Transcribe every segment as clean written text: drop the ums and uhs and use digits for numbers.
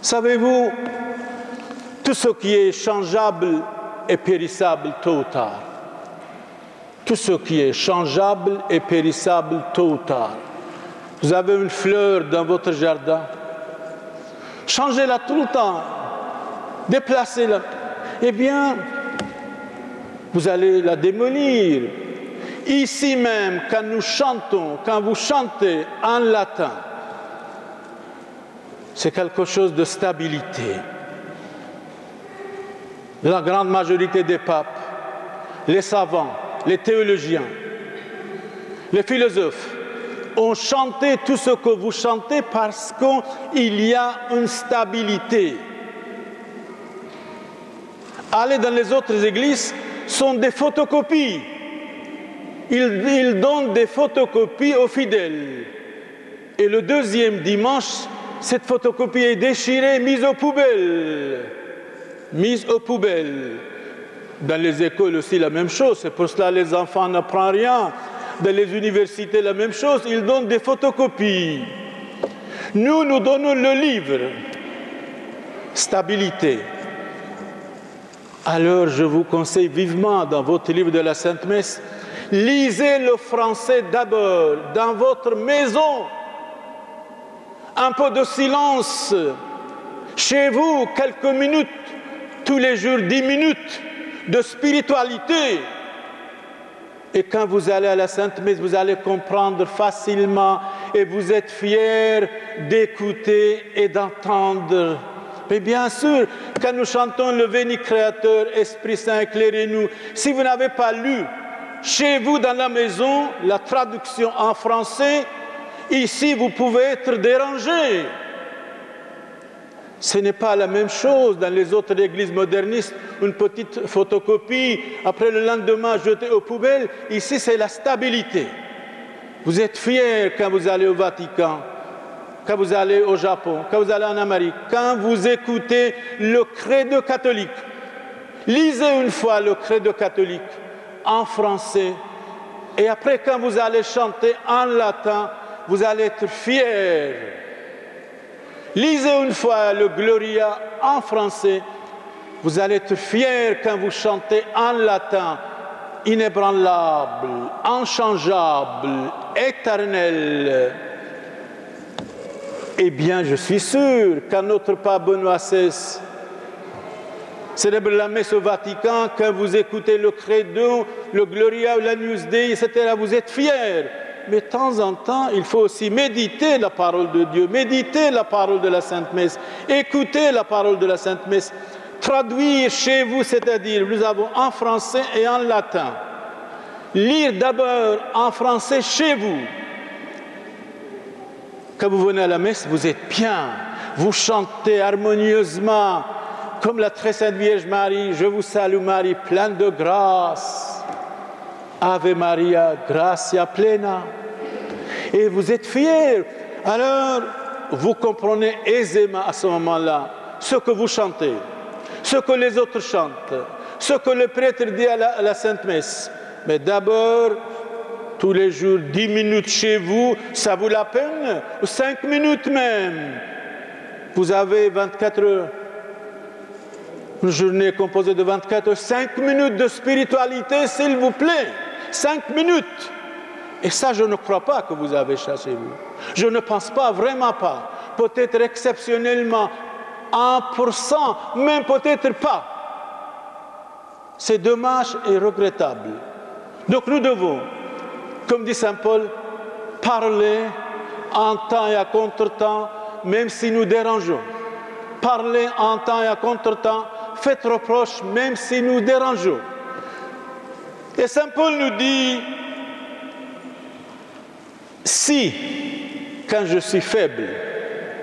Savez-vous, tout ce qui est changeable est périssable tôt ou tard. Tout ce qui est changeable est périssable tôt ou tard. Vous avez une fleur dans votre jardin, changez-la tout le temps, déplacez-la. Eh bien, vous allez la démolir. Ici même, quand nous chantons, quand vous chantez en latin, c'est quelque chose de stabilité. La grande majorité des papes, les savants, les théologiens, les philosophes ont chanté tout ce que vous chantez parce qu'il y a une stabilité. Allez dans les autres églises, sont des photocopies. Ils donnent des photocopies aux fidèles. Et le deuxième dimanche, cette photocopie est déchirée, mise aux poubelles. Mise aux poubelles. Dans les écoles aussi, la même chose. C'est pour cela que les enfants n'apprennent rien. Dans les universités, la même chose. Ils donnent des photocopies. Nous donnons le livre. Stabilité. Alors, je vous conseille vivement, dans votre livre de la Sainte Messe, lisez le français d'abord, dans votre maison. Un peu de silence. Chez vous, quelques minutes, tous les jours, 10 minutes de spiritualité. Et quand vous allez à la Sainte Messe, vous allez comprendre facilement et vous êtes fiers d'écouter et d'entendre. Mais bien sûr, quand nous chantons le Veni Créateur, Esprit Saint, éclairez-nous, si vous n'avez pas lu chez vous dans la maison la traduction en français, ici vous pouvez être dérangé. Ce n'est pas la même chose dans les autres églises modernistes, une petite photocopie, après le lendemain jetée aux poubelles. Ici, c'est la stabilité. Vous êtes fiers quand vous allez au Vatican, quand vous allez au Japon, quand vous allez en Amérique, quand vous écoutez le credo catholique. Lisez une fois le credo catholique en français, et après, quand vous allez chanter en latin, vous allez être fiers. Lisez une fois le Gloria en français, vous allez être fiers quand vous chantez en latin, inébranlable, inchangeable, éternel. Eh bien, je suis sûr qu'à notre pape Benoît XVI célèbre la messe au Vatican, quand vous écoutez le credo, le Gloria, l'Agnus Dei, etc., vous êtes fiers. Mais de temps en temps, il faut aussi méditer la parole de Dieu, méditer la parole de la Sainte Messe, écouter la parole de la Sainte Messe, traduire chez vous, c'est-à-dire nous avons en français et en latin. Lire d'abord en français chez vous. Quand vous venez à la messe, vous êtes bien, vous chantez harmonieusement, comme la très sainte Vierge Marie, je vous salue Marie, pleine de grâce. Ave Maria, gratia plena. Et vous êtes fiers. Alors, vous comprenez aisément à ce moment-là ce que vous chantez, ce que les autres chantent, ce que le prêtre dit à la Sainte Messe. Mais d'abord, tous les jours, 10 minutes chez vous, ça vaut la peine, 5 minutes même. Vous avez 24 heures. Une journée composée de 24 heures, 5 minutes de spiritualité, s'il vous plaît. 5 minutes. Et ça, je ne crois pas que vous avez ça chez vous. Je ne pense pas, vraiment pas. Peut-être exceptionnellement, 1%, même peut-être pas. C'est dommage et regrettable. Donc nous devons, comme dit Saint Paul, parler en temps et à contre-temps, même si nous dérangeons. Parler en temps et à contre-temps, faites reproche, même si nous dérangeons. Et Saint Paul nous dit, si, quand je suis faible,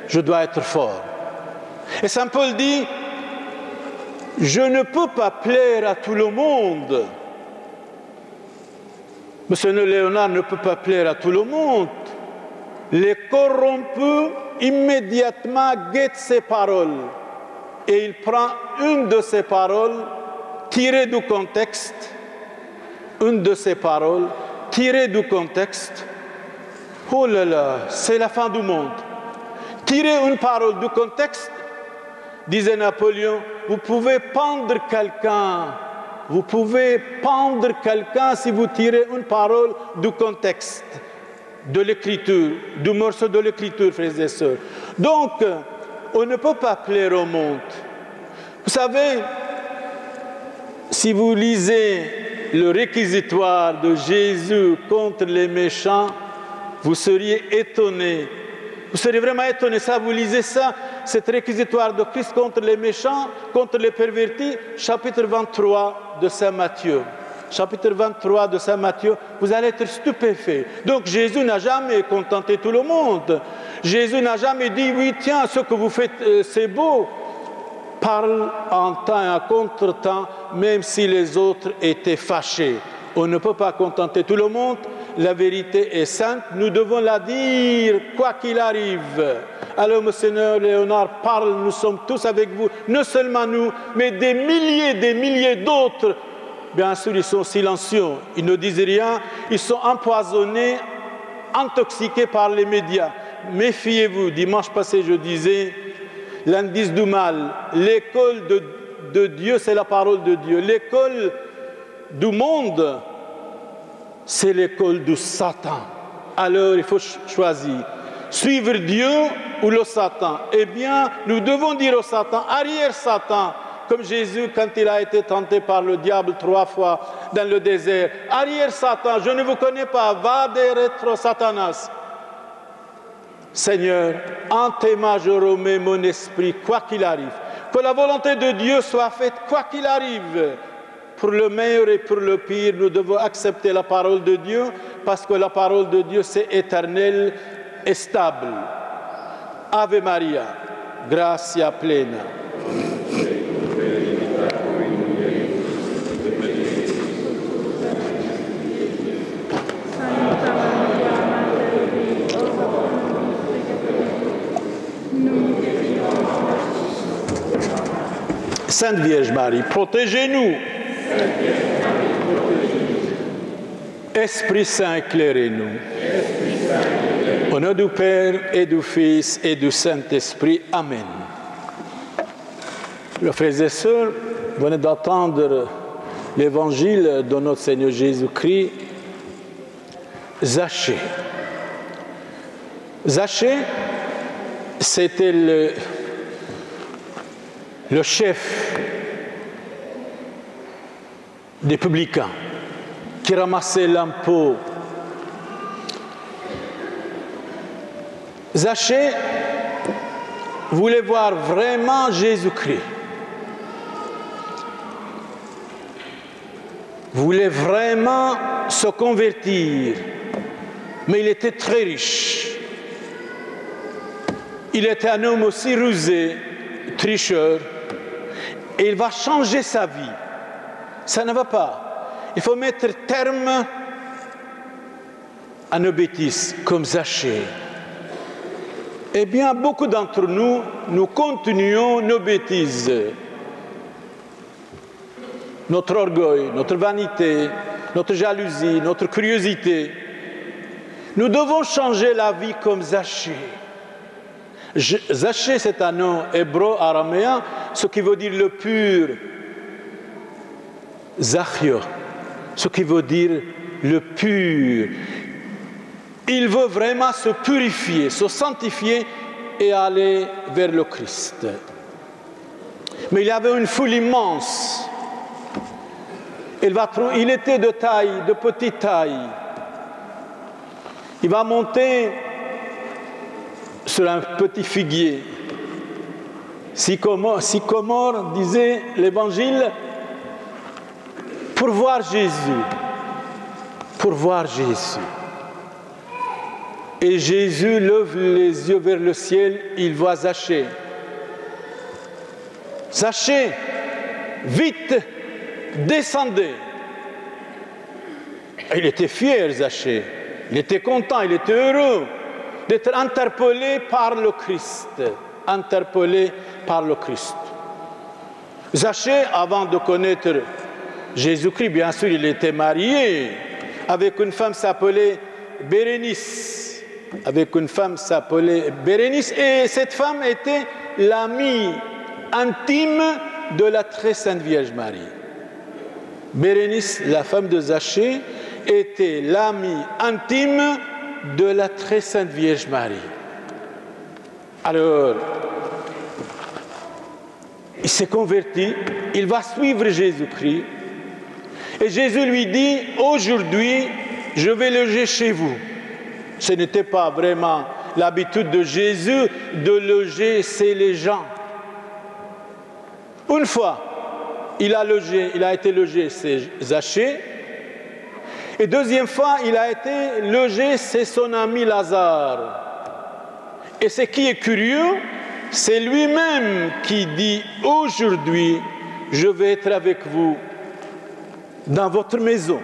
je dois être fort. Et Saint Paul dit, je ne peux pas plaire à tout le monde. Monseigneur Léonard ne peut pas plaire à tout le monde. Les corrompus immédiatement guettent ses paroles. Et il prend une de ses paroles tirée du contexte, oh là là, c'est la fin du monde. Tirer une parole du contexte, Disait Napoléon, vous pouvez pendre quelqu'un. Vous pouvez pendre quelqu'un si vous tirez une parole du contexte de l'écriture, du morceau de l'écriture, frères et sœurs. Donc, on ne peut pas plaire au monde. Vous savez, si vous lisez le réquisitoire de Jésus contre les méchants, vous seriez étonnés. Vous serez vraiment étonnés. Ça, vous lisez ça, cet réquisitoire de Christ contre les méchants, contre les pervertis, chapitre 23 de Saint Matthieu. Chapitre 23 de Saint Matthieu, vous allez être stupéfaits. Donc Jésus n'a jamais contenté tout le monde. Jésus n'a jamais dit, oui, tiens, ce que vous faites, c'est beau. Parle en temps et en contre-temps, même si les autres étaient fâchés. On ne peut pas contenter tout le monde. La vérité est sainte, nous devons la dire quoi qu'il arrive. Alors, Monseigneur Léonard parle, nous sommes tous avec vous, non seulement nous, mais des milliers d'autres. Bien sûr, ils sont silencieux, ils ne disent rien, ils sont empoisonnés, intoxiqués par les médias. Méfiez-vous, dimanche passé, je disais, l'indice du mal, l'école de Dieu, c'est la parole de Dieu. L'école du monde, c'est l'école du Satan. Alors, il faut choisir. Suivre Dieu ou le Satan. Eh bien, nous devons dire au Satan, arrière Satan, comme Jésus quand il a été tenté par le diable 3 fois dans le désert. Arrière Satan, je ne vous connais pas, vade retro Satanas. Seigneur, en tes mains je remets mon esprit, quoi qu'il arrive. Que la volonté de Dieu soit faite, quoi qu'il arrive. Pour le meilleur et pour le pire, nous devons accepter la parole de Dieu, parce que la parole de Dieu, c'est éternel et stable. Ave Maria, gratia plena. Sainte Vierge Marie, protégez-nous. Esprit Saint, éclairez-nous. Au nom du Père et du Fils et du Saint-Esprit. Amen. Les frères et sœurs, vous venez d'entendre l'évangile de notre Seigneur Jésus-Christ. Zachée. Zachée, c'était le chef des publicains qui ramassait l'impôt. Zachée voulait voir vraiment Jésus-Christ. Voulait vraiment se convertir. Mais il était très riche. Il était un homme aussi rusé, tricheur. Et il va changer sa vie. Ça ne va pas. Il faut mettre terme à nos bêtises, comme Zachée. Eh bien, beaucoup d'entre nous, nous continuons nos bêtises. Notre orgueil, notre vanité, notre jalousie, notre curiosité. Nous devons changer la vie comme Zachée. Zachée, c'est un nom hébreu-araméen, ce qui veut dire le pur. Zachio, ce qui veut dire le pur. Il veut vraiment se purifier, se sanctifier et aller vers le Christ. Mais il avait une foule immense. Il était de taille, de petite taille. Il va monter sur un petit figuier. Sycomore, disait l'Évangile, pour voir Jésus. Pour voir Jésus. Et Jésus lève les yeux vers le ciel, il voit Zachée. Zachée, vite, descendez. Il était fier, Zachée. Il était content, il était heureux d'être interpellé par le Christ. Interpellé par le Christ. Zachée, avant de connaître Jésus-Christ, bien sûr, il était marié avec une femme s'appelait Bérénice. Et cette femme était l'amie intime de la très sainte Vierge Marie. Bérénice, la femme de Zachée, était l'amie intime de la très sainte Vierge Marie. Alors, il s'est converti, il va suivre Jésus-Christ. Et Jésus lui dit, aujourd'hui, je vais loger chez vous. Ce n'était pas vraiment l'habitude de Jésus de loger chez les gens. Une fois, il a été logé chez Zachée. Et deuxième fois, il a été logé chez son ami Lazare. Et ce qui est curieux, c'est lui-même qui dit « Aujourd'hui, je vais être avec vous dans votre maison. »